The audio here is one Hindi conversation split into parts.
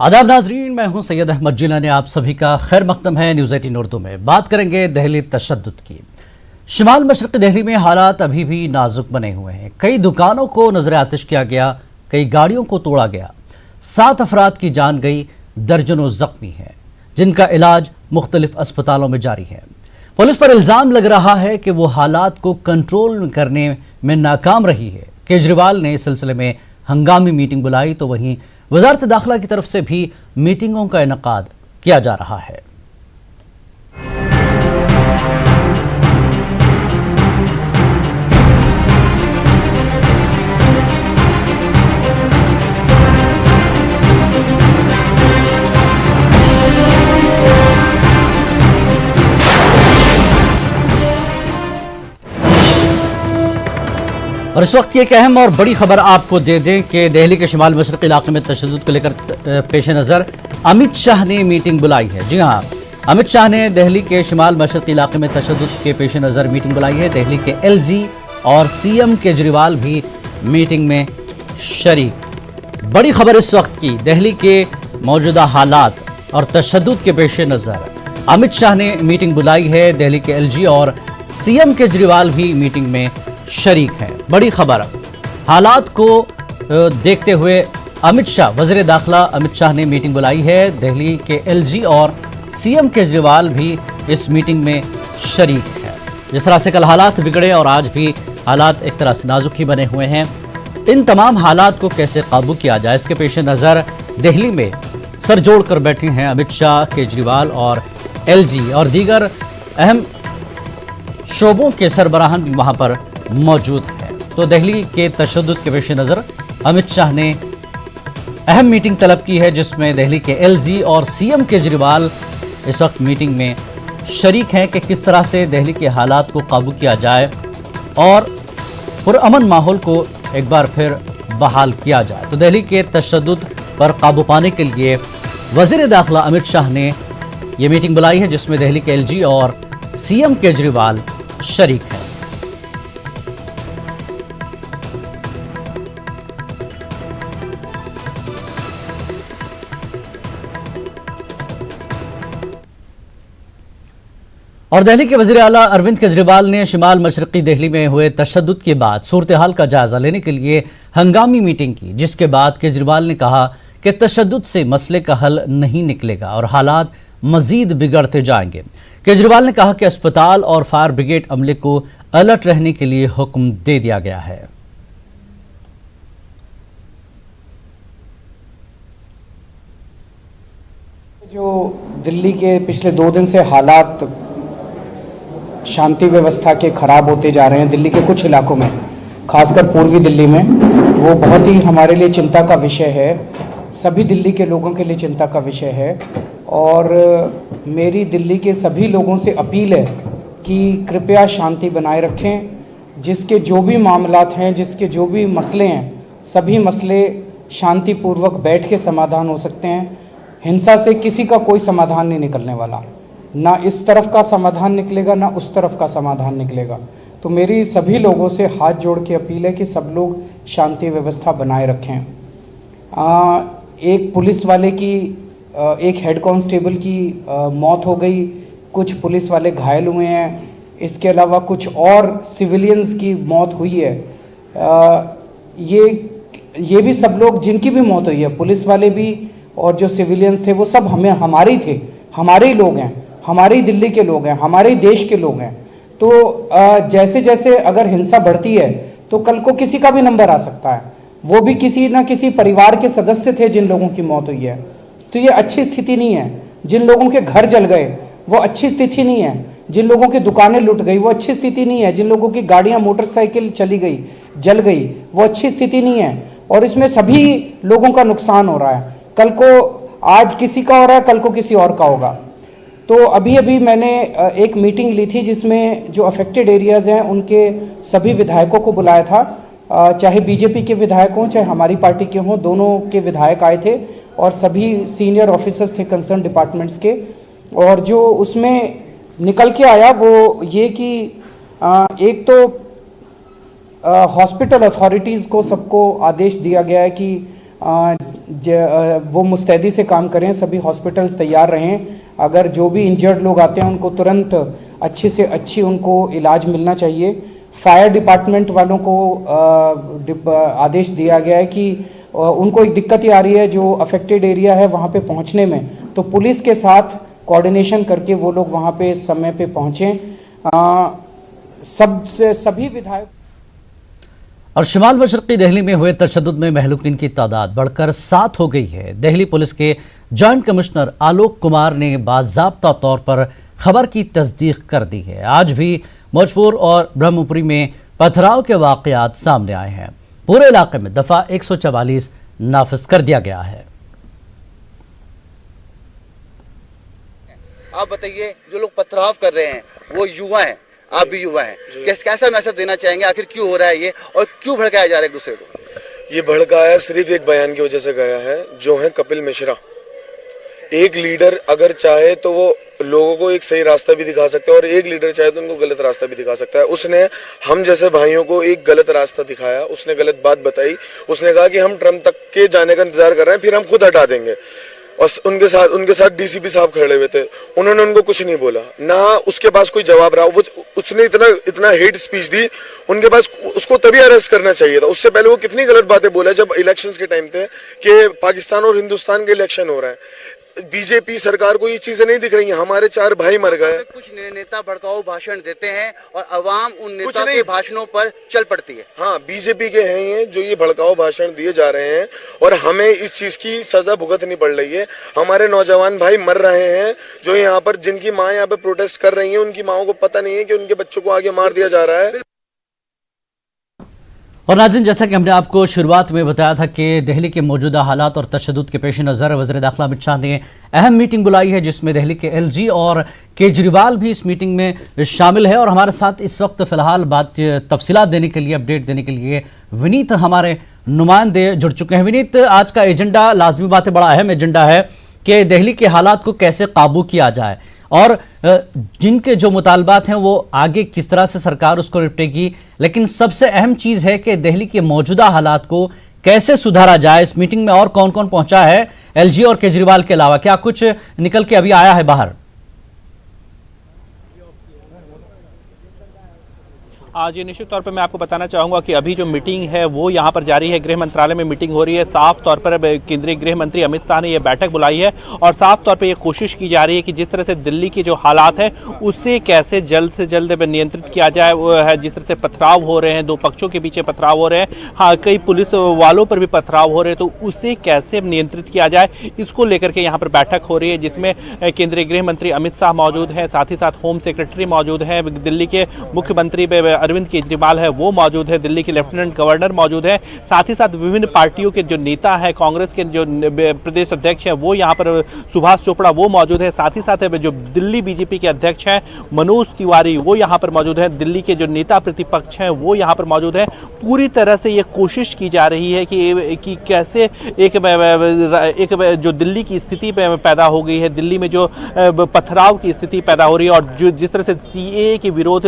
आदाब नाजरीन, मैं हूं सैयद अहमद जिलानी। आप सभी का खैर मकदम है न्यूज़ 18 उर्दू में। बात करेंगे दिल्ली तशद्दुद की। शिमाल मशरक़ी दिल्ली में हालात अभी भी नाजुक बने हुए हैं। कई दुकानों को नजर आतिश किया गया, कई गाड़ियों को तोड़ा गया, 7 अफराद की जान गई, दर्जनों जख्मी हैं जिनका इलाज मुख्तलिफ अस्पतालों में जारी है। पुलिस पर इल्ज़ाम लग रहा है कि वो हालात को कंट्रोल करने में नाकाम रही है। केजरीवाल ने इस सिलसिले में हंगामी मीटिंग बुलाई तो वहीं वजारत दाखिला की तरफ से भी मीटिंगों का इनेकाद किया जा रहा है। और इस वक्त की एक अहम और बड़ी खबर आपको दे दें कि दिल्ली के शिमाल मशरक़ी इलाके में तशद्दुद को लेकर पेश नज़र अमित शाह ने मीटिंग बुलाई है। जी हाँ, अमित शाह ने दिल्ली के शिमाल मशरक़ी इलाके में तशद्दुद के पेश नज़र मीटिंग बुलाई है। दिल्ली के LG और CM केजरीवाल भी मीटिंग में शरीक। बड़ी खबर इस वक्त की, दिल्ली के मौजूदा हालात और तशद्दुद के पेश नज़र अमित शाह ने मीटिंग बुलाई है। दिल्ली के LG और CM केजरीवाल भी मीटिंग में शरीक हैं। बड़ी खबर, हालात को देखते हुए अमित शाह, वज़ीर दाखिला अमित शाह ने मीटिंग बुलाई है। दिल्ली के LG और CM केजरीवाल भी इस मीटिंग में शरीक हैं। जिस तरह से कल हालात बिगड़े और आज भी हालात एक तरह से नाजुक ही बने हुए हैं, इन तमाम हालात को कैसे काबू किया जाए, इसके पेश नज़र दिल्ली में सर जोड़ कर बैठे हैं अमित शाह, केजरीवाल और LG और दीगर अहम शोबों के सरबराहान भी वहाँ पर मौजूद है। तो दिल्ली के तशद्दुद के पेश नज़र अमित शाह ने अहम मीटिंग तलब की है, जिसमें दिल्ली के LG और CM केजरीवाल इस वक्त मीटिंग में शरीक हैं कि किस तरह से दिल्ली के हालात को काबू किया जाए और पुरअमन माहौल को एक बार फिर बहाल किया जाए। तो दिल्ली के तशद्दुद पर काबू पाने के लिए वज़ीर दाखिला अमित शाह ने ये मीटिंग बुलाई है, जिसमें दिल्ली के LG और CM केजरीवाल शरीक हैं। और दिल्ली के वज़ीर आला अरविंद केजरीवाल ने शिमाल मशरक़ी दिल्ली में हुए तशद्दुद के बाद सूरत हाल का जायजा लेने के लिए हंगामी मीटिंग की, जिसके बाद केजरीवाल ने कहा कि तशद्दुद से मसले का हल नहीं निकलेगा और हालात मजीद बिगड़ते जाएंगे। केजरीवाल ने कहा कि अस्पताल और फायर ब्रिगेड अमले को अलर्ट रहने के लिए हुक्म दे दिया गया है। जो दिल्ली के पिछले 2 दिन से हालात शांति व्यवस्था के खराब होते जा रहे हैं दिल्ली के कुछ इलाकों में, खासकर पूर्वी दिल्ली में, वो बहुत ही हमारे लिए चिंता का विषय है। सभी दिल्ली के लोगों के लिए चिंता का विषय है और मेरी दिल्ली के सभी लोगों से अपील है कि कृपया शांति बनाए रखें। जिसके जो भी मामलात हैं, जिसके जो भी मसले हैं, सभी मसले शांतिपूर्वक बैठ के समाधान हो सकते हैं। हिंसा से किसी का कोई समाधान नहीं निकलने वाला, ना इस तरफ का समाधान निकलेगा ना उस तरफ का समाधान निकलेगा। तो मेरी सभी लोगों से हाथ जोड़ के अपील है कि सब लोग शांति व्यवस्था बनाए रखें। एक पुलिस वाले की, एक हेड कांस्टेबल की मौत हो गई, कुछ पुलिस वाले घायल हुए हैं, इसके अलावा कुछ और सिविलियंस की मौत हुई है। ये भी सब लोग जिनकी भी मौत हुई है, पुलिस वाले भी और जो सिविलियंस थे, वो सब हमारे ही थे, हमारे ही लोग हैं, हमारी दिल्ली के लोग हैं, हमारे देश के लोग हैं। तो जैसे जैसे अगर हिंसा बढ़ती है तो कल को किसी का भी नंबर आ सकता है, वो भी किसी ना किसी परिवार के सदस्य थे जिन लोगों की मौत हुई है। तो ये अच्छी स्थिति नहीं है। जिन लोगों के घर जल गए वो अच्छी स्थिति नहीं है, जिन लोगों की दुकानें लुट गई वो अच्छी स्थिति नहीं है, जिन लोगों की गाड़ियां मोटरसाइकिल चली गई, जल गई, वो अच्छी स्थिति नहीं है। और इसमें सभी लोगों का नुकसान हो रहा है। कल को आज किसी का हो रहा है, कल को किसी और का होगा। तो अभी अभी मैंने एक मीटिंग ली थी जिसमें जो अफेक्टेड एरियाज हैं उनके सभी विधायकों को बुलाया था, चाहे बीजेपी के विधायक हों चाहे हमारी पार्टी के हों, दोनों के विधायक आए थे और सभी सीनियर ऑफिसर्स थे कंसर्न डिपार्टमेंट्स के। और जो उसमें निकल के आया वो ये कि एक तो हॉस्पिटल अथॉरिटीज़ को सबको आदेश दिया गया है कि वो मुस्तैदी से काम करें, सभी हॉस्पिटल्स तैयार रहें। अगर जो भी इंजर्ड लोग आते हैं उनको तुरंत अच्छी से अच्छी उनको इलाज मिलना चाहिए। फायर डिपार्टमेंट वालों को आदेश दिया गया है कि उनको एक दिक्कत ये आ रही है जो अफेक्टेड एरिया है वहाँ पे पहुँचने में, तो पुलिस के साथ कोऑर्डिनेशन करके वो लोग वहाँ पे समय पे पहुँचें। सभी विधायक और शुमाल मशरक़ी दिल्ली में हुए तशद्दुद में महलूकीन की तादाद बढ़कर 7 हो गई है। दिल्ली पुलिस के जॉइंट कमिश्नर आलोक कुमार ने बाज़ाब्ता तौर पर खबर की तस्दीक कर दी है। आज भी मौजपुर और ब्रह्मपुरी में पथराव के वाक़यात सामने आए हैं। पूरे इलाके में दफ़ा 144 नाफिज कर दिया गया है। आप बताइए, जो लोग पथराव कर रहे हैं वो युवा हैं, आप भी युवा हैं, कैसा मैसेज देना चाहेंगे? आखिर क्यों हो रहा है ये और क्यों भड़काया जा रहा है एक दूसरे को? ये भड़काया सिर्फ एक बयान की वजह से गया है, जो है कपिल मिश्रा। एक लीडर अगर चाहे तो वो लोगों को एक सही रास्ता भी दिखा सकता है और एक लीडर चाहे तो उनको गलत रास्ता भी दिखा सकता है। उसने हम जैसे भाइयों को एक गलत रास्ता दिखाया, उसने गलत बात बताई, उसने कहा कि हम ट्रम्प तक के जाने का इंतजार कर रहे हैं, फिर हम खुद हटा देंगे। और उनके साथ डीसीपी साहब खड़े हुए थे, उन्होंने उनको कुछ नहीं बोला, ना उसके पास कोई जवाब रहा। उसने इतना हेट स्पीच दी, उनके पास उसको तभी अरेस्ट करना चाहिए था। उससे पहले वो कितनी गलत बातें बोला जब इलेक्शंस के टाइम थे कि पाकिस्तान और हिंदुस्तान के इलेक्शन हो रहा है। बीजेपी सरकार को ये चीजें नहीं दिख रही हैं। हमारे 4 भाई मर गए। कुछ नेता भड़काऊ भाषण देते हैं और अवाम उन नेताओं के भाषणों पर चल पड़ती है। हाँ, बीजेपी के हैं ये जो ये भड़काऊ भाषण दिए जा रहे हैं और हमें इस चीज की सजा भुगतनी पड़ रही है। हमारे नौजवान भाई मर रहे हैं, जो यहाँ पर जिनकी माँ यहाँ पे प्रोटेस्ट कर रही है, उनकी माओं को पता नहीं है कि उनके बच्चों को आगे मार दिया जा रहा है। और नाज़रीन, जैसा कि हमने आपको शुरुआत में बताया था कि दिल्ली के मौजूदा हालात और तशद्दुद के पेश नज़र वज़ीर दाखिला अमित शाह ने अहम मीटिंग बुलाई है, जिसमें दिल्ली के एलजी और केजरीवाल भी इस मीटिंग में शामिल है। और हमारे साथ इस वक्त फ़िलहाल बात तफसीलात देने के लिए, अपडेट देने के लिए विनीत हमारे नुमाइंदे जुड़ चुके हैं। विनीत, आज का एजेंडा लाजमी बात है, बड़ा अहम एजेंडा है कि दिल्ली के हालात को कैसे काबू किया जाए और जिनके जो मुतालबात हैं वो आगे किस तरह से सरकार उसको निपटेगी। लेकिन सबसे अहम चीज़ है कि दिल्ली के मौजूदा हालात को कैसे सुधारा जाए। इस मीटिंग में और कौन कौन पहुंचा है एलजी और केजरीवाल के अलावा? क्या कुछ निकल के अभी आया है बाहर? आज ये निश्चित तौर पर मैं आपको बताना चाहूँगा कि अभी जो मीटिंग है वो यहाँ पर जारी है। गृह मंत्रालय में मीटिंग हो रही है। साफ तौर पर केंद्रीय गृह मंत्री अमित शाह ने ये बैठक बुलाई है और साफ तौर पर ये कोशिश की जा रही है कि जिस तरह से दिल्ली के जो हालात हैं उससे कैसे जल्द से जल्द नियंत्रित किया जाए। वो है जिस तरह से पथराव हो रहे हैं, 2 पक्षों के पीछे पथराव हो रहे हैं, हाँ कई पुलिस वालों पर भी पथराव हो रहे हैं, तो उससे कैसे नियंत्रित किया जाए, इसको लेकर के यहाँ पर बैठक हो रही है, जिसमें केंद्रीय गृह मंत्री अमित शाह मौजूद हैं, साथ ही साथ होम सेक्रेटरी मौजूद हैं, दिल्ली के मुख्यमंत्री अरविंद केजरीवाल है वो मौजूद है, दिल्ली के लेफ्टिनेंट गवर्नर मौजूद है, साथ ही साथ विभिन्न पार्टियों के जो नेता है, कांग्रेस के जो प्रदेश अध्यक्ष हैं वो यहाँ पर सुभाष चोपड़ा वो मौजूद है, साथ ही साथ जो दिल्ली बीजेपी के अध्यक्ष हैं मनोज तिवारी वो यहाँ पर मौजूद है, दिल्ली के जो नेता प्रतिपक्ष हैं वो यहाँ पर मौजूद है। पूरी तरह से ये कोशिश की जा रही है कि कैसे एक जो दिल्ली की स्थिति पैदा हो गई है, दिल्ली में जो पथराव की स्थिति पैदा हो रही है और जो जिस तरह से सीएए के विरोध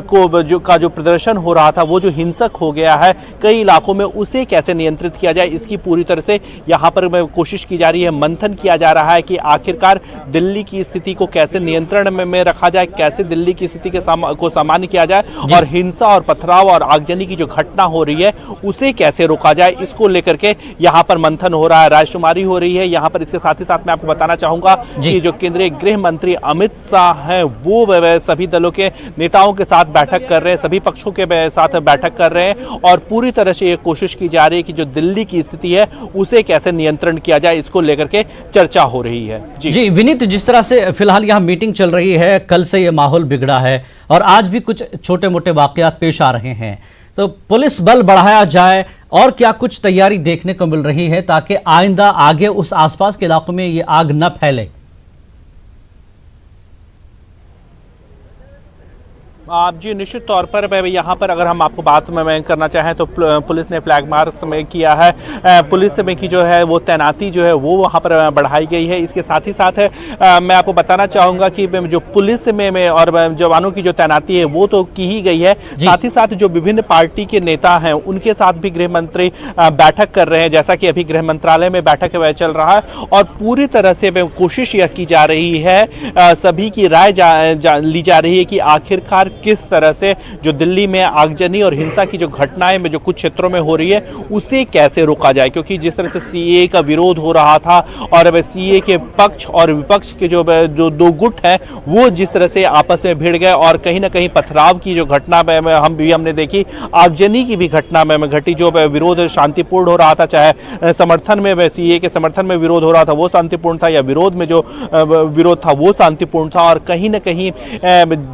को जो प्रदर्शन हो रहा था वो जो हिंसक हो गया है कई इलाकों में, उसे कैसे नियंत्रित किया जाए, इसकी पूरी तरह से यहाँ पर कोशिश की जा रही है। मंथन किया जा रहा है कि आखिरकार दिल्ली की स्थिति को कैसे नियंत्रण में रखा जाए, कैसे दिल्ली की स्थिति को सामान्य किया जाए और हिंसा और पथराव और आगजनी की जो घटना हो रही है उसे कैसे रोका जाए, इसको लेकर के यहाँ पर मंथन हो रहा है, रायशुमारी हो रही है यहाँ पर। इसके साथ ही साथ मैं आपको बताना चाहूंगा कि जो केंद्रीय गृह मंत्री अमित शाह हैं वो सभी दलों के नेताओं के साथ बैठक कर रहे हैं, सभी पक्षों के साथ बैठक कर रहे हैं और पूरी तरह से ये कोशिश की जा रही है कि जो दिल्ली की स्थिति है उसे कैसे नियंत्रण किया जाए, इसको लेकर के चर्चा हो रही है। जी विनीत, जिस तरह से फिलहाल यहाँ मीटिंग चल रही है, कल से ये माहौल बिगड़ा है और आज भी कुछ छोटे मोटे वाकयात पेश आ रहे हैं, तो पुलिस बल बढ़ाया जाए और क्या कुछ तैयारी देखने को मिल रही है ताकि आइंदा आगे उस आसपास के इलाकों में ये आग न फैले? आप जी निश्चित तौर पर यहाँ पर अगर हम आपको बात में करना चाहें तो पुलिस ने फ्लैग मार्च में किया है। पुलिस में की जो है वो तैनाती जो है वो वहाँ पर बढ़ाई गई है। इसके साथ ही साथ मैं आपको बताना चाहूँगा कि जो पुलिस में और जवानों की जो तैनाती है वो तो की ही गई है। साथ ही साथ जो विभिन्न पार्टी के नेता हैं उनके साथ भी गृह मंत्री बैठक कर रहे हैं, जैसा कि अभी गृह मंत्रालय में बैठक चल रहा है। और पूरी तरह से कोशिश यह की जा रही है, सभी की राय ली जा रही है कि आखिरकार किस तरह से जो दिल्ली में आगजनी और हिंसा की जो घटनाएं में जो कुछ क्षेत्रों में हो रही है उसे कैसे रोका जाए। क्योंकि जिस तरह से सीए का विरोध हो रहा था और सीए के पक्ष और विपक्ष के जो दो गुट हैं वो जिस तरह से आपस में भिड़ गए और कहीं ना कहीं पथराव की जो घटना हमने देखी, आगजनी की भी घटना में घटी। जो विरोध शांतिपूर्ण हो रहा था, चाहे समर्थन में सीए के समर्थन में विरोध हो रहा था वो शांतिपूर्ण था, या विरोध में जो विरोध था वो शांतिपूर्ण था। और कहीं ना कहीं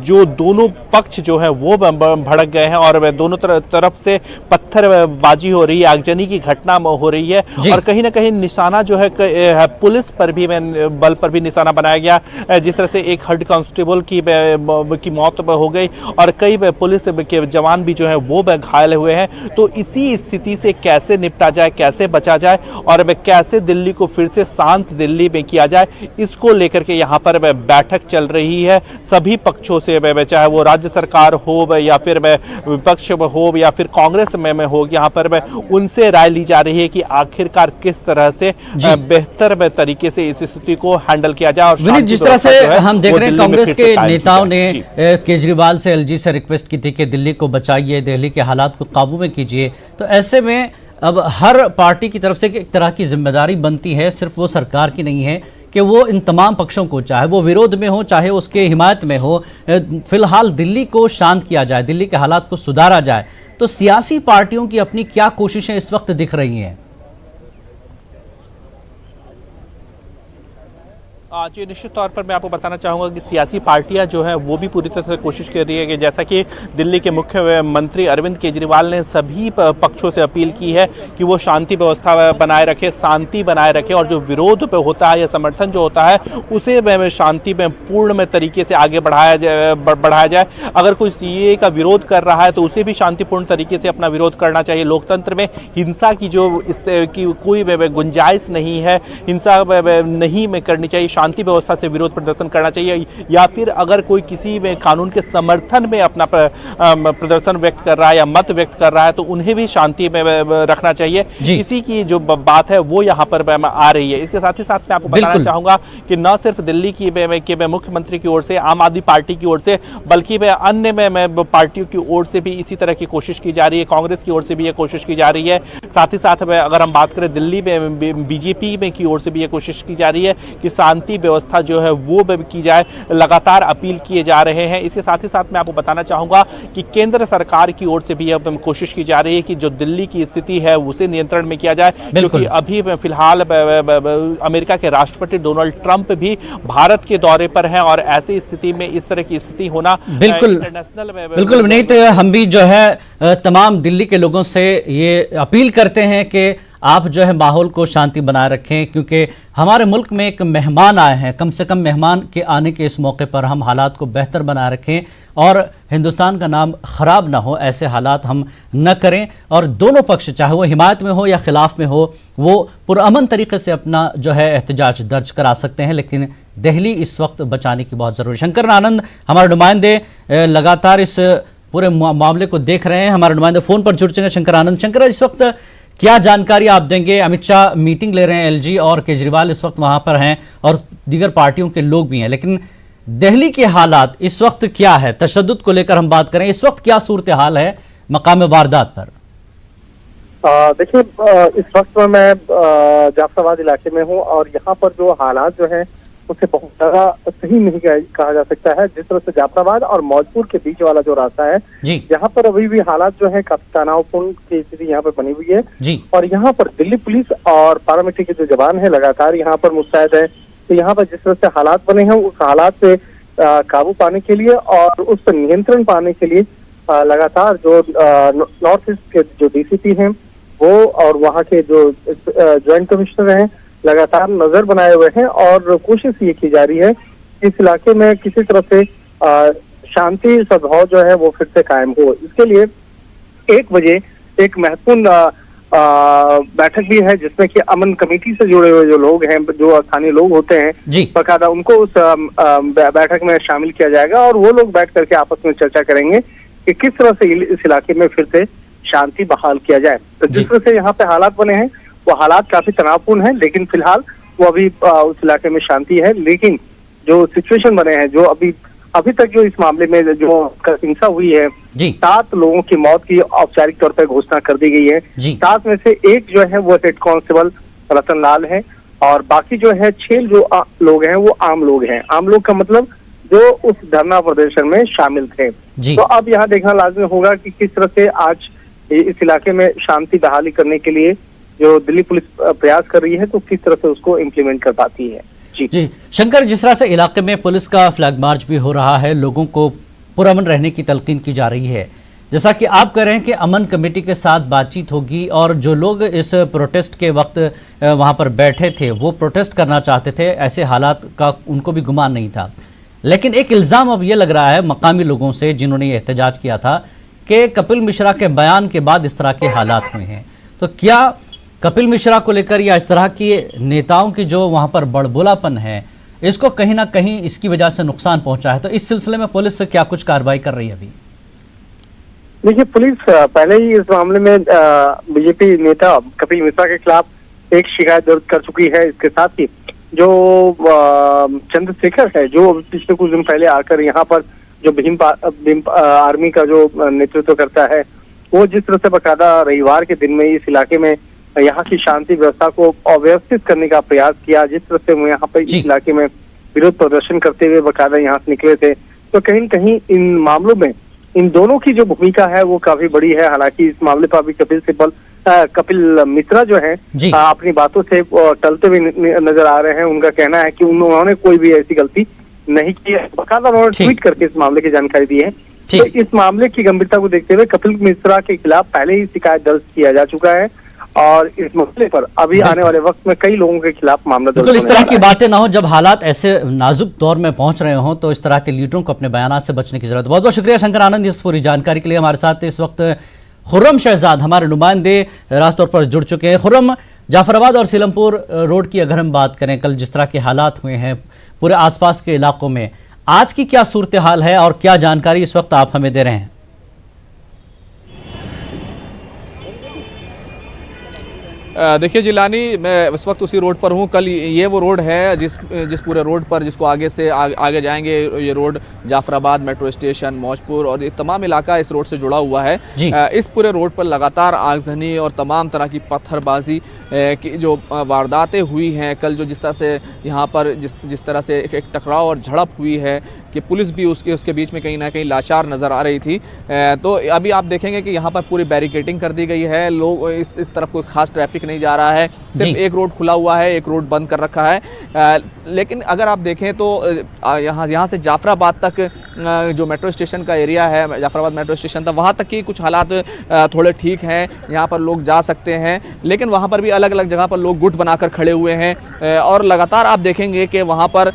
जो दोनों पक्ष जो है वो भड़क गए हैं और दोनों तरफ से पत्थरबाजी हो रही है, आगजनी की घटना हो रही है। और कहीं ना कहीं निशाना जो है पुलिस पर भी बल पर भी निशाना बनाया गया। जिस तरह से एक हेड कांस्टेबल की मौत हो गई और कई पुलिस के जवान भी जो है वो घायल हुए हैं। तो इसी स्थिति से कैसे निपटा जाए, कैसे बचा जाए और कैसे दिल्ली को फिर से शांत दिल्ली में किया जाए, इसको लेकर के यहाँ पर बैठक चल रही है सभी पक्षों से, चाहे वो राज्य सरकार हो या फिर विपक्ष हो या फिर कांग्रेस में हो। यहाँ पर उनसे राय ली जा रही है कि आखिरकार किस तरह से बेहतर तरीके से इस स्थिति को हैंडल किया जाए। और विनीत, जिस तरह से हम देख रहे हैं कांग्रेस के नेताओं ने केजरीवाल से एलजी से रिक्वेस्ट की थी कि दिल्ली को बचाइए, दिल्ली के हालात को काबू में कीजिए, तो ऐसे में अब हर पार्टी की तरफ से एक तरह की जिम्मेदारी बनती है, सिर्फ वो सरकार की नहीं है, कि वो इन तमाम पक्षों को, चाहे वो विरोध में हो चाहे उसके हिमायत में हो, फिलहाल दिल्ली को शांत किया जाए, दिल्ली के हालात को सुधारा जाए। तो सियासी पार्टियों की अपनी क्या कोशिशें इस वक्त दिख रही हैं? जी निश्चित तौर पर मैं आपको बताना चाहूँगा कि सियासी पार्टियां जो हैं वो भी पूरी तरह से कोशिश कर रही है कि जैसा कि दिल्ली के मुख्यमंत्री अरविंद केजरीवाल ने सभी पक्षों से अपील की है कि वो शांति व्यवस्था बनाए रखे, शांति बनाए रखे और जो विरोध होता है या समर्थन जो होता है उसे शांति में पूर्ण तरीके से आगे बढ़ाया जाए। अगर कोई सीए का विरोध कर रहा है तो उसे भी शांतिपूर्ण तरीके से अपना विरोध करना चाहिए। लोकतंत्र में हिंसा की कोई गुंजाइश नहीं है, हिंसा नहीं करनी चाहिए, शांति व्यवस्था से विरोध प्रदर्शन करना चाहिए। या फिर अगर कोई किसी में कानून के समर्थन में अपना प्रदर्शन व्यक्त कर रहा है या मत व्यक्त कर रहा है तो उन्हें भी शांति में रखना चाहिए। इसी की जो बात है वो यहाँ पर आ रही है। इसके साथ ही साथ मैं आपको बताना चाहूंगा कि न सिर्फ दिल्ली की मुख्यमंत्री की ओर से, आम आदमी पार्टी की ओर से, बल्कि अन्य पार्टियों की ओर से भी इसी तरह की कोशिश की जा रही है। कांग्रेस की ओर से भी ये कोशिश की जा रही है। साथ ही साथ अगर हम बात करें दिल्ली में बीजेपी में की ओर से भी ये कोशिश की जा रही है कि शांति व्यवस्था जो है वो की जाए, लगातार अपील किए जा रहे हैं। इसके साथ ही साथ मैं आपको बताना चाहूंगा कि केंद्र सरकार की ओर से भी अब कोशिश की जा रही है कि जो दिल्ली की स्थिति है उसे नियंत्रण में किया जाए, क्योंकि अभी फिलहाल अमेरिका के राष्ट्रपति डोनाल्ड ट्रंप भी भारत के दौरे पर हैं और ऐसी स्थिति में इस तरह की स्थिति होना बिल्कुल विनीत, हम भी जो है तमाम दिल्ली के लोगों से ये अपील करते हैं कि आप जो है माहौल को शांति बनाए रखें, क्योंकि हमारे मुल्क में एक मेहमान आए हैं। कम से कम मेहमान के आने के इस मौके पर हम हालात को बेहतर बनाए रखें और हिंदुस्तान का नाम ख़राब ना हो, ऐसे हालात हम न करें। और दोनों पक्ष, चाहे वो हिमायत में हो या खिलाफ में हो, वो पुरअमन तरीके से अपना जो है एहतजाज दर्ज करा सकते हैं, लेकिन दिल्ली इस वक्त बचाने की बहुत ज़रूरी। शंकर आनंद हमारे नुमाइंदे लगातार इस पूरे मामले को देख रहे हैं, हमारे नुमाइंदे फ़ोन पर जुड़ चुके हैं। शंकर आनंद, शंकर, इस वक्त क्या जानकारी आप देंगे? अमित शाह मीटिंग ले रहे हैं एलजी और केजरीवाल इस वक्त वहां पर हैं और दीगर पार्टियों के लोग भी हैं, लेकिन दिल्ली के हालात इस वक्त क्या है? तशद्दुद को लेकर हम बात करें, इस वक्त क्या सूरत हाल है मकाम वारदात पर? देखिए, इस वक्त मैं जाफराबाद इलाके में हूं और यहाँ पर जो हालात जो है उससे बहुत ज्यादा सही नहीं कहा जा सकता है। जिस तरह से जाफराबाद और मौजपुर के बीच वाला जो रास्ता है, यहाँ पर अभी भी हालात जो है काफी तनावपूर्ण की स्थिति यहाँ पर बनी हुई है। और यहाँ पर दिल्ली पुलिस और पारामिलिट्री के जो जवान है लगातार यहाँ पर मुस्तैद है। तो यहाँ पर जिस तरह से हालात बने हैं उस हालात पे काबू पाने के लिए और उस पर नियंत्रण पाने के लिए लगातार जो नॉर्थ ईस्ट के जो डीसीपी हैं वो और वहाँ के जो ज्वाइंट कमिश्नर हैं लगातार नजर बनाए हुए हैं और कोशिश ये की जा रही है कि इस इलाके में किसी तरह से शांति सद्भाव जो है वो फिर से कायम हो। इसके लिए 1 बजे एक महत्वपूर्ण बैठक भी है, जिसमें कि अमन कमेटी से जुड़े हुए जो लोग हैं, जो स्थानीय लोग होते हैं, बकायदा उनको उस बैठक में शामिल किया जाएगा और वो लोग बैठ करके आपस में चर्चा करेंगे कि किस तरह से इस इलाके में फिर से शांति बहाल किया जाए। तो जिस तरह से यहाँ पे हालात बने हैं वो हालात काफी तनावपूर्ण हैं, लेकिन फिलहाल वो अभी उस इलाके में शांति है। लेकिन जो सिचुएशन बने हैं, जो अभी तक जो इस मामले में जो हिंसा हुई है, 7 लोगों की मौत की औपचारिक तौर पर घोषणा कर दी गई है। 7 में से 1 जो है वो हेड कांस्टेबल रतन लाल है और बाकी जो है 6 जो लोग हैं वो आम लोग हैं। आम लोग का मतलब जो उस धरना प्रदर्शन में शामिल थे। तो अब यहाँ देखना लाजमी होगा कि किस तरह से आज इस इलाके में शांति बहाली करने के लिए जो दिल्ली पुलिस प्रयास कर रही है, तो किस तरह से उसको इम्प्लीमेंट कर पाती है। जी शंकर, जिस तरह से इलाके में पुलिस का फ्लैग मार्च भी हो रहा है, लोगों को पुरअमन रहने की तलकीन की जा रही है, जैसा कि आप कह रहे हैं कि अमन कमेटी के साथ बातचीत होगी और जो लोग इस प्रोटेस्ट के वक्त वहां पर बैठे थे वो प्रोटेस्ट करना चाहते थे, ऐसे हालात का उनको भी गुमान नहीं था। लेकिन एक इल्ज़ाम अब ये लग रहा है मकामी लोगों से जिन्होंने ये एहतजाज किया था कि कपिल मिश्रा के बयान के बाद इस तरह के हालात हुए हैं। तो क्या कपिल मिश्रा को लेकर या इस तरह की नेताओं की जो वहां पर बड़बोलापन है, इसको कहीं ना कहीं इसकी वजह से नुकसान पहुंचा है? तो इस सिलसिले में पुलिस से क्या कुछ कार्रवाई कर रही है अभी? देखिए, पुलिस पहले ही इस मामले में बीजेपी नेता कपिल मिश्रा के खिलाफ एक शिकायत दर्ज कर चुकी है। इसके साथ ही जो चंद्रशेखर है, जो पिछले कुछ दिन पहले आकर यहाँ पर जो भीम आर्मी का जो नेतृत्व करता है, वो जिस तरह से बकायदा रविवार के दिन में इस इलाके में यहाँ की शांति व्यवस्था को अव्यवस्थित करने का प्रयास किया, जिस तरह से वो यहाँ पर इस इलाके में विरोध प्रदर्शन करते हुए बकायदा यहाँ से निकले थे, तो कहीं न कहीं इन मामलों में इन दोनों की जो भूमिका है वो काफी बड़ी है। हालांकि इस मामले पर अभी कपिल मिश्रा जो है अपनी बातों से टलते हुए नजर आ रहे हैं। उनका कहना है कि उन्होंने कोई भी ऐसी गलती नहीं की है। बकायदा उन्होंने ट्वीट करके इस मामले की जानकारी दी है। तो इस मामले की गंभीरता को देखते हुए कपिल मिश्रा के खिलाफ पहले ही शिकायत दर्ज किया जा चुका है और इस मसले पर अभी आने वाले वक्त में कई लोगों के खिलाफ मामला दर्ज होने इस तरह की बातें ना हो, जब हालात ऐसे नाजुक दौर में पहुंच रहे हों, तो इस तरह के लीडरों को अपने बयानात से बचने की जरूरत है। बहुत बहुत शुक्रिया शंकर आनंद इस पूरी जानकारी के लिए। हमारे साथ इस वक्त खुर्रम शहजाद हमारे नुमाइंदे रास्तौर पर जुड़ चुके हैं। खुर्रम, जाफराबाद और सीलमपुर रोड की अगर हम बात करें, कल जिस तरह के हालात हुए हैं पूरे आसपास के इलाकों में, आज की क्या सूरत हाल है और क्या जानकारी इस वक्त आप हमें दे रहे हैं? देखिए जिलानी, मैं इस वक्त उसी रोड पर हूँ। कल ये वो रोड है जिस पूरे रोड पर, जिसको आगे से आगे जाएंगे, ये road Jafrabad metro station, Maujpur और ये तमाम इलाका इस रोड से जुड़ा हुआ है। इस पूरे रोड पर लगातार आगजनी और तमाम तरह की पत्थरबाजी की जो वारदातें हुई हैं, कल जो जिस तरह से यहाँ पर जिस तरह से एक टकराव और झड़प हुई है कि पुलिस भी उसके बीच में कहीं ना कहीं लाचार नज़र आ रही थी। तो अभी आप देखेंगे कि यहाँ पर पूरी बैरिकेडिंग कर दी गई है। लोग इस तरफ कोई खास ट्रैफिक नहीं जा रहा है, सिर्फ एक रोड खुला हुआ है, एक रोड बंद कर रखा है। लेकिन अगर आप देखें तो यहाँ से जाफराबाद तक जो मेट्रो स्टेशन का एरिया है, जाफराबाद मेट्रो स्टेशन था, वहाँ तक की कुछ हालात थोड़े ठीक हैं, यहाँ पर लोग जा सकते हैं। लेकिन वहाँ पर भी अलग अलग जगह पर लोग गुट बनाकर खड़े हुए हैं और लगातार आप देखेंगे कि वहाँ पर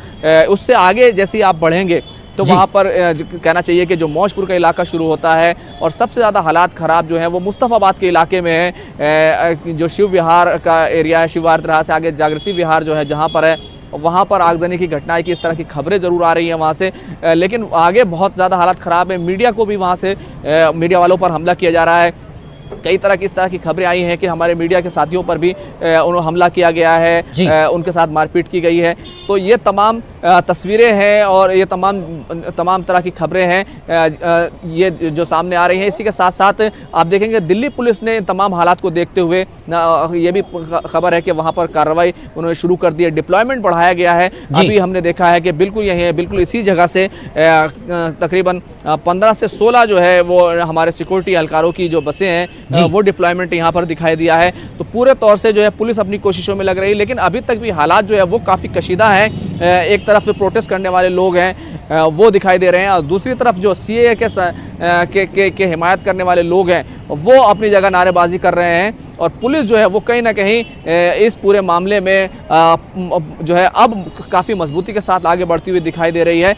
उससे आगे जैसे ही आप बढ़ेंगे तो वहाँ पर कहना चाहिए कि जो मौजपुर का इलाका शुरू होता है और सबसे ज़्यादा हालात ख़राब जो है वो मुस्तफ़ाबाद के इलाके में है। जो शिव विहार का एरिया है, शिव विहार तरह से आगे जागृति विहार जो है जहाँ पर है, वहाँ पर आगजनी की घटनाएं की इस तरह की खबरें ज़रूर आ रही हैं वहाँ से। लेकिन आगे बहुत ज़्यादा हालात ख़राब है। मीडिया को भी वहाँ से मीडिया वालों पर हमला किया जा रहा है। कई तरह की इस तरह की खबरें आई हैं कि हमारे मीडिया के साथियों पर भी उन्हें हमला किया गया है, उनके साथ मारपीट की गई है। तो ये तमाम तस्वीरें हैं और ये तमाम तरह की खबरें हैं ये जो सामने आ रही हैं। इसी के साथ साथ आप देखेंगे दिल्ली पुलिस ने इन तमाम हालात को देखते हुए ये भी खबर है कि वहाँ पर कार्रवाई उन्होंने शुरू कर दी है, डिप्लॉयमेंट बढ़ाया गया है। अभी हमने देखा है कि बिल्कुल इसी जगह से तकरीबन 15 से 16 जो है वो हमारे सिक्योरिटी एहलकारों की जो बसें हैं वो डिप्लॉयमेंट यहाँ पर दिखाई दिया है। तो पूरे तौर से जो है पुलिस अपनी कोशिशों में लग रही है, लेकिन अभी तक भी हालात जो है वो काफ़ी कशीदा हैं। एक तरफ से प्रोटेस्ट करने वाले लोग हैं वो दिखाई दे रहे हैं और दूसरी तरफ जो CAA के हिमायत करने वाले लोग हैं वो अपनी जगह नारेबाजी कर रहे हैं और पुलिस जो है वो कहीं ना कहीं इस पूरे मामले में जो है अब काफ़ी मजबूती के साथ आगे बढ़ती हुई दिखाई दे रही है।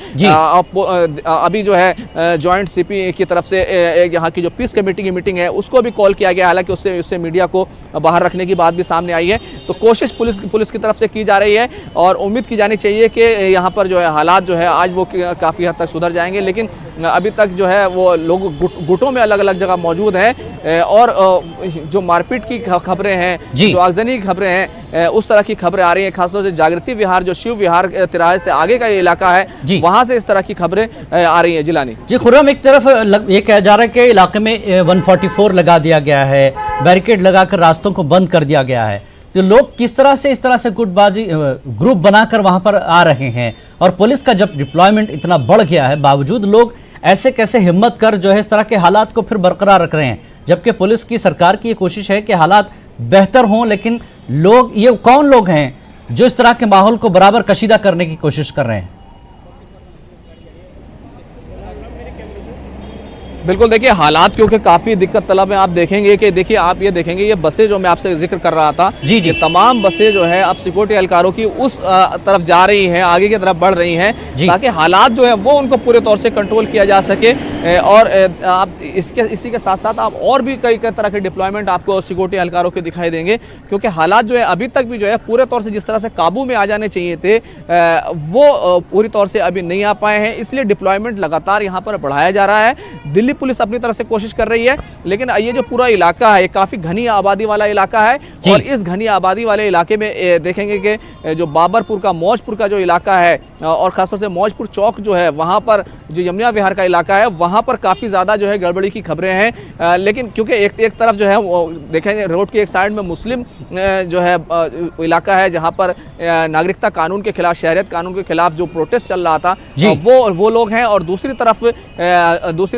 अभी जो है जॉइंट सीपी की तरफ से यहाँ की जो पीस कमेटी की मीटिंग है उसको भी कॉल किया गया, हालांकि उससे मीडिया को बाहर रखने की बात भी सामने आई है। तो कोशिश पुलिस की तरफ से की जा रही है और उम्मीद की जानी चाहिए कि यहाँ पर जो है हालात जो है आज वो काफ़ी हद तक सुधर जाएंगे, लेकिन अभी तक जो है वो लोग गुटों में अलग अलग जगह मौजूद हैं और जो मारपीट की खबरें हैं, जो आगजनी की खबरें हैं, उस तरह की खबरें आ रही हैं। खासतौर से जागृति विहार, जो शिव विहार तिराहे से आगे का ये इलाका है, वहां से इस तरह की खबरें आ रही हैं। जिलानी जी, खुर्रम, एक तरफ ये कहा जा रहा है कि इलाके में 144 लगा दिया गया है, बैरिकेड लगाकर रास्तों को बंद कर दिया गया है, तो लोग किस तरह से इस तरह से गुटबाजी ग्रुप बनाकर वहां पर आ रहे हैं, और पुलिस का जब डिप्लॉयमेंट इतना बढ़ गया है बावजूद लोग ऐसे कैसे हिम्मत कर जो है इस तरह के हालात को फिर बरकरार रख रहे हैं, जबकि पुलिस की, सरकार की ये कोशिश है कि हालात बेहतर हों, लेकिन लोग, ये कौन लोग हैं जो इस तरह के माहौल को बराबर कशीदा करने की कोशिश कर रहे हैं? बिल्कुल, देखिए हालात क्योंकि काफ़ी दिक्कत तलब है। आप देखेंगे कि देखिए आप ये देखेंगे ये बसें जो मैं आपसे जिक्र कर रहा था, जी, ये तमाम बसें जो है अब सिक्योरिटी एहलकारों की उस तरफ जा रही हैं, आगे की तरफ बढ़ रही हैं, ताकि हालात जो है वो उनको पूरे तौर से कंट्रोल किया जा सके। और आप इसी के साथ साथ आप और भी कई तरह के डिप्लॉयमेंट आपको सिक्योरिटी एहलकारों के दिखाई देंगे, क्योंकि हालात जो है अभी तक भी जो है पूरे तौर से जिस तरह से काबू में आ जाने चाहिए थे वो पूरी तौर से अभी नहीं आ पाए हैं। इसलिए डिप्लॉयमेंट लगातार यहाँ पर बढ़ाया जा रहा है। दिल्ली पुलिस अपनी तरफ से कोशिश कर रही है, लेकिन ये जो पूरा इलाका है काफी घनी आबादी वाला इलाका है, और इस घनी आबादी वाले इलाके में देखेंगे कि जो बाबरपुर का, मौजपुर का जो इलाका है, और खासतौर से मौजपुर चौक जो है, वहां पर जो यमुना विहार का इलाका है, वहां पर काफी ज्यादा जो है गड़बड़ी की खबरें हैं। लेकिन क्योंकि एक तरफ जो है वो देखेंगे रोड की एक साइड में मुस्लिम जो है इलाका है, जहां पर नागरिकता कानून के खिलाफ, शहरियत कानून के खिलाफ जो प्रोटेस्ट चल रहा था, वो लोग हैं, और दूसरी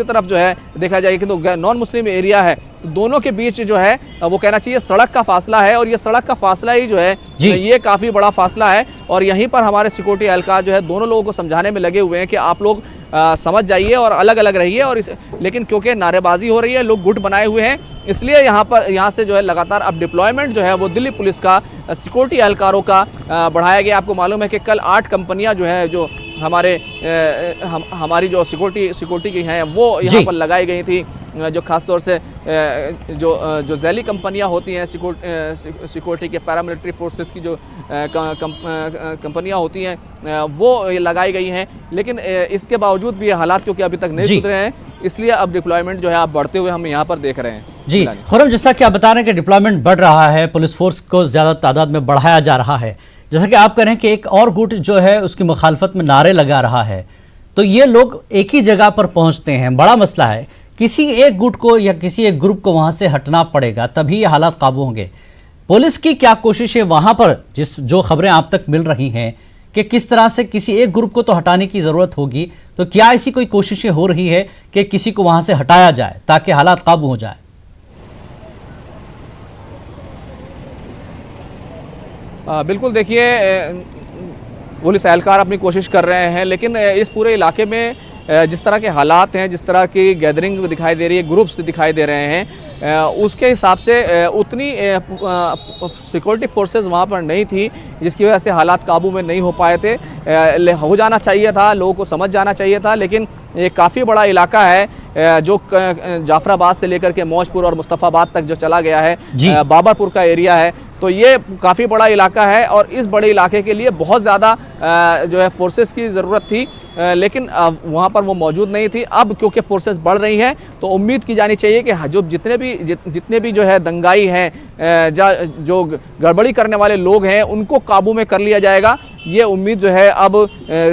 तरफ जो है देखा जाए कि तो नॉन मुस्लिम एरिया है। तो दोनों के बीच जो है वो कहना चाहिए सड़क का फासला है, और ये सड़क का फासला ही जो है ये काफी बड़ा फासला है। और यहीं पर हमारे सिक्योरिटी एहलकार जो है दोनों लोगों को समझाने में लगे हुए हैं कि आप लोग समझ जाइए और अलग अलग रहिए। और लेकिन क्योंकि नारेबाजी हो रही है, लोग गुट बनाए हुए हैं, इसलिए यहाँ से जो है लगातार अब डिप्लॉयमेंट जो है वो दिल्ली पुलिस का, सिक्योरिटी एहलकारों का बढ़ाया गया। आपको मालूम है कि कल 8 कंपनियां जो है जो हमारी जो सिक्योरिटी की हैं वो यहाँ पर लगाई गई थी, जो खासतौर से जो जैली कंपनियां होती हैं सिक्योरिटी के, पैरामिलिट्री फोर्सेस की जो कंपनियां होती हैं वो लगाई गई हैं। लेकिन इसके बावजूद भी ये हालात क्योंकि अभी तक नहीं सुधरे हैं, इसलिए अब डिप्लॉयमेंट जो है आप बढ़ते हुए हम यहाँ पर देख रहे हैं। जी खुर्रम, जैसा कि आप बता रहे हैं कि डिप्लॉयमेंट बढ़ रहा है, पुलिस फोर्स को ज्यादा तादाद में बढ़ाया जा रहा है, जैसा कि आप कह रहे हैं कि एक और गुट जो है उसकी मुखालफत में नारे लगा रहा है, तो ये लोग एक ही जगह पर पहुंचते हैं। बड़ा मसला है, किसी एक गुट को या किसी एक ग्रुप को वहां से हटना पड़ेगा, तभी ये हालात काबू होंगे। पुलिस की क्या कोशिश है वहां पर, जो खबरें आप तक मिल रही हैं कि किस तरह से किसी एक ग्रुप को तो हटाने की जरूरत होगी, तो क्या ऐसी कोई कोशिशें हो रही है कि किसी को वहां से हटाया जाए ताकि हालात काबू हो जाए? बिल्कुल, देखिए पुलिस एहलकार अपनी कोशिश कर रहे हैं, लेकिन इस पूरे इलाके में जिस तरह के हालात हैं, जिस तरह की गैदरिंग दिखाई दे रही है, ग्रुप्स दिखाई दे रहे हैं, उसके हिसाब से उतनी सिक्योरिटी फोर्सेस वहाँ पर नहीं थी, जिसकी वजह से हालात काबू में नहीं हो पाए थे। हो जाना चाहिए था, लोगों को समझ जाना चाहिए था, लेकिन ये काफ़ी बड़ा इलाका है जो जाफराबाद से लेकर के मौजपुर और मुस्तफ़ाबाद तक जो चला गया है, बाबरपुर का एरिया है, तो ये काफ़ी बड़ा इलाका है और इस बड़े इलाके के लिए बहुत ज़्यादा जो है फोर्सेस की ज़रूरत थी, लेकिन वहाँ पर वो मौजूद नहीं थी। अब क्योंकि फोर्सेस बढ़ रही हैं तो उम्मीद की जानी चाहिए कि जो जितने भी जो है दंगाई हैं, जो गड़बड़ी करने वाले लोग हैं, उनको काबू में कर लिया जाएगा। ये उम्मीद जो है अब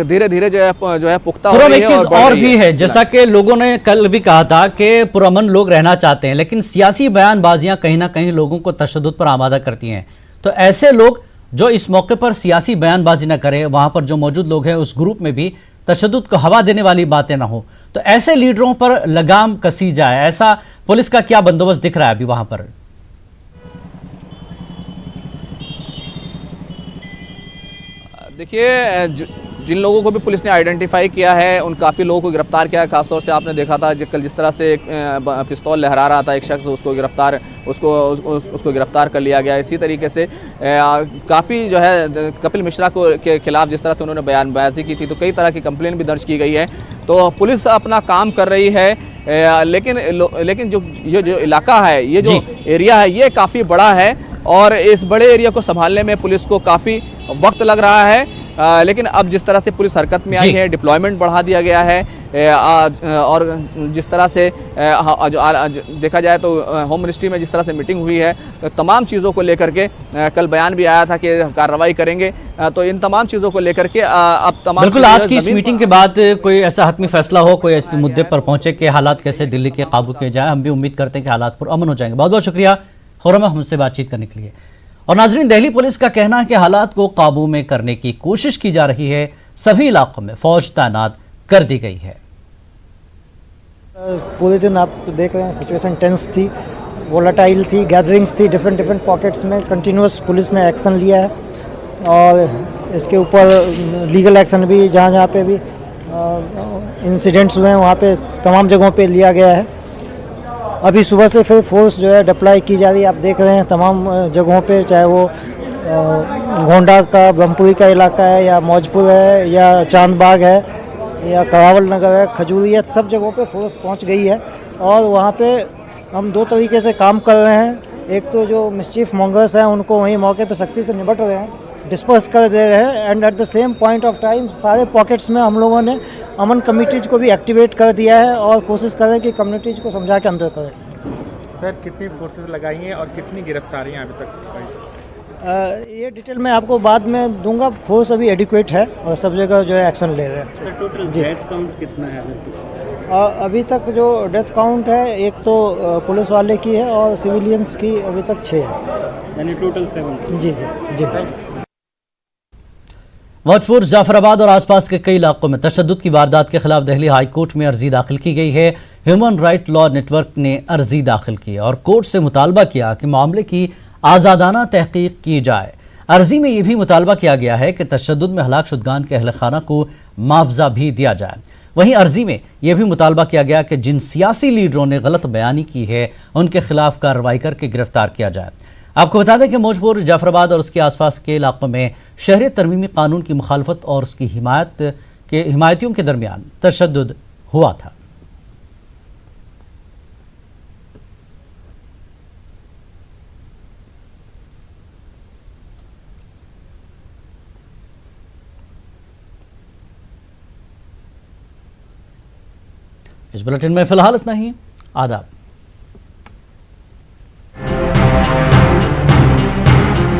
धीरे धीरे जो है पुख्ता हो रही है। एक चीज और भी है, जैसा कि लोगों ने कल भी कहा था कि पुरअमन लोग रहना चाहते हैं, लेकिन सियासी बयानबाजियां कहीं ना कहीं लोगों को तशद्दुद पर आमादा करती हैं। तो ऐसे लोग जो इस मौके पर सियासी बयानबाजी ना करें, वहां पर जो मौजूद लोग हैं उस ग्रुप में भी तशद्दुद को हवा देने वाली बातें ना हो, तो ऐसे लीडरों पर लगाम कसी जाए, ऐसा पुलिस का क्या बंदोबस्त दिख रहा है अभी वहां पर? देखिए जिन लोगों को भी पुलिस ने आइडेंटिफाई किया है उन काफ़ी लोगों को गिरफ्तार किया है। खासतौर से आपने देखा था कल जिस तरह से एक पिस्तौल लहरा रहा था एक शख्स, उसको गिरफ्तार कर लिया गया। इसी तरीके से काफ़ी जो है कपिल मिश्रा के खिलाफ जिस तरह से उन्होंने बयानबाजी की थी तो कई तरह की कंप्लेन भी दर्ज की गई है। तो पुलिस अपना काम कर रही है, लेकिन जो इलाका है, ये जो एरिया है, ये काफ़ी बड़ा है और इस बड़े एरिया को संभालने में पुलिस को काफ़ी वक्त लग रहा है। लेकिन अब जिस तरह से पुलिस हरकत में आई है, डिप्लॉयमेंट बढ़ा दिया गया है और जिस तरह से देखा जाए तो होम मिनिस्ट्री में जिस तरह से मीटिंग हुई है तो तमाम चीज़ों को लेकर के कल बयान भी आया था कि कार्रवाई करेंगे। तो इन तमाम चीज़ों को लेकर के अब तमाम बिल्कुल आज की इस मीटिंग के बाद कोई ऐसा हतमी फैसला हो, कोई ऐसे मुद्दे पर पहुंचे कि हालात कैसे दिल्ली के काबू किए जाए। हम भी उम्मीद करते हैं कि हालात पर अमन हो जाएंगे। बहुत बहुत शुक्रिया खुर्रम हमसे बातचीत करने के लिए। और नाजरीन, दिल्ली पुलिस का कहना है कि हालात को काबू में करने की कोशिश की जा रही है, सभी इलाकों में फौज तैनात कर दी गई है। पूरे दिन आप देख रहे हैं सिचुएशन टेंस थी, वोलेटाइल थी, गैदरिंग्स थी, डिफरेंट पॉकेट्स में कंटिन्यूस पुलिस ने एक्शन लिया है और इसके ऊपर लीगल एक्शन भी जहाँ पे भी इंसिडेंट्स हुए हैं वहाँ पे तमाम जगहों पे लिया गया है। अभी सुबह से फिर फोर्स जो है डिप्लॉय की जा रही है। आप देख रहे हैं तमाम जगहों पे, चाहे वो गोंडा का ब्रह्मपुरी का इलाका है या मौजपुर है या चांदबाग है या करावल नगर है, खजूरी है, सब जगहों पे फोर्स पहुंच गई है और वहाँ पे हम दो तरीके से काम कर रहे हैं। एक तो जो मिस्चीफ मॉन्गर्स हैं उनको वहीं मौके पे सख्ती से निपट रहे हैं, डिस्पर्स कर दे रहे हैं and at the same point of time सारे पॉकेट्स में हम लोगों ने अमन कमिटीज को भी एक्टिवेट कर दिया है और कोशिश करें कि कम्युनिटीज को समझा के अंदर करें। सर कितनी फोर्सेस लगाई हैं और कितनी गिरफ्तारियां अभी तक? ये डिटेल मैं आपको बाद में दूंगा। फोर्स अभी एडिक्वेट है और सब जगह जो है एक्शन ले रहे हैं। सर टोटल डेथ काउंट कितना है अभी तक? जो डेथ काउंट है एक तो पुलिस वाले की है और सिविलियंस की अभी तक 6 है, यानी टोटल 7। जी जी जी। मौजपुर, जाफराबाद और आसपास के कई इलाकों में तशद्दुद की वारदात के खिलाफ दिल्ली हाई कोर्ट में अर्जी दाखिल की गई है। ह्यूमन राइट लॉ नेटवर्क ने अर्जी दाखिल की और कोर्ट से मुतालबा किया कि मामले की आज़ादाना तहकीक की जाए। अर्जी में यह भी मुतालबा किया गया है कि तशद्दुद में हलाक शुदगान के अहल खाना को मुआवजा भी दिया जाए। वहीं अर्जी में यह भी मुतालबा किया गया कि जिन सियासी लीडरों ने गलत बयानी की है उनके खिलाफ कार्रवाई करके गिरफ्तार किया जाए। आपको बता दें कि मौजपुर, जाफराबाद और उसके आसपास के इलाकों में शहरियत तरमीमी कानून की मुखालफत और उसकी हिमायतियों के दरमियान तशद्दुद हुआ था। इस बुलेटिन में फिलहाल इतना ही। आदाब।